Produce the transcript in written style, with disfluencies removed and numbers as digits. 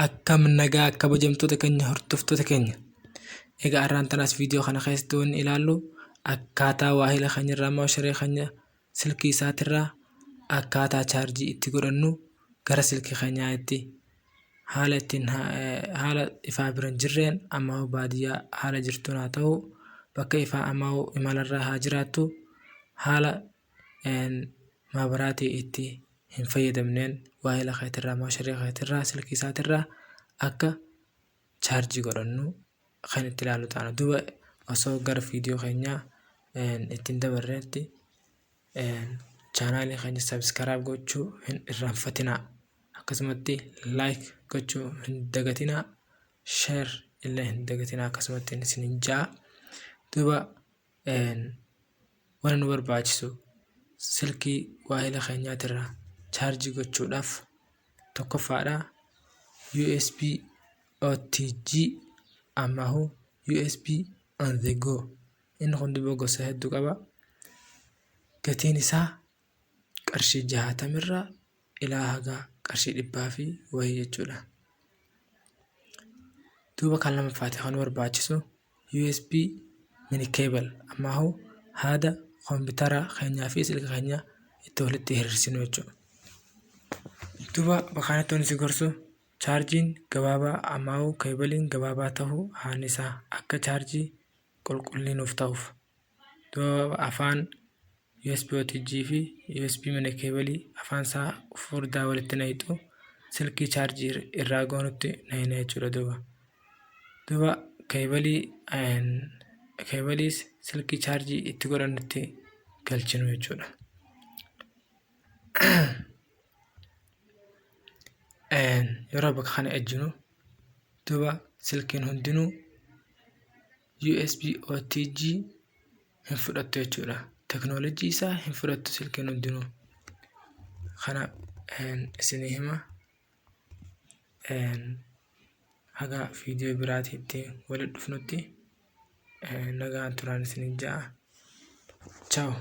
Akkam nagaa kabajamtoota keenya hordoftoota keenya. Egaa har'aan tanas viidiyoo kana keessatti waan ilaallu akkaataa waahila keenyarraa moosharee keenya silkii isaatirraa akkaataa chaarjii itti godhannu gara silkii keenyaatti haala ittiin haala ifaa bira hin jirreen amma baadiyyaa haala jirtuun haa ta'u bakka ifaa amma imalarraa haa jiraattu haala maabaraatii itti hin fayyadamneen waahila keetirraa moosharee keetirraa silkii isaatirraa akka chaarjii godhannu kan itti ilaalu taana. Duuba osoo gara viidiyoo keenyaa ittiin dabarreetti chaanaalii keenya sabskaraayib gochuu hin irraanfatinaa. Akkasumatti laayik gochuu hin dagatinaa. Sheer illee hin dagatinaa. Akkasumatti isin ja'a. Duuba waan nu barbaachisu silkii waahila keenyaatirraa chaarjii gochuudhaaf tokkoffaadha USB OTG ammahu USB on the go. Inni kun duuba gosa hedduu qaba. Gatiin isaa qarshii 60 irraa ilaa haga qarshii 100 wayii jechuudha. Duuba kan lamaffaati kan nu barbaachisu USB mini cable ammahu haada koompitara keenyaa fi silkii keenya itti walitti hiriirsinu jechuudha. Duuba bakka si gorsu chaarjiin gabaabaa ammahu keebaliin gabaabaa ta'uu haan isaa akka chaarjii qulqulliinuuf ta'uuf. Duuba afaan USB OTG fi USB mini keebalii afaan isaa furdaa walitti nahitu silkii chaarjii irraa goonutti nahina jechuudha. Duuba keebaliis silkii chaarjii itti godhannutti galchinu jechuudha. Yeroo bakka kana ejjinu duuba silkiin hundinuu USB OTG hin fudhattu jechuudha. Teknoolojii isaa hin fudhattu silkiin hundinuu. Kana isinii hima. Haga viidiyoo biraatiitti walitti dhufnutti nagaan turaan isin ja'a. Ciao.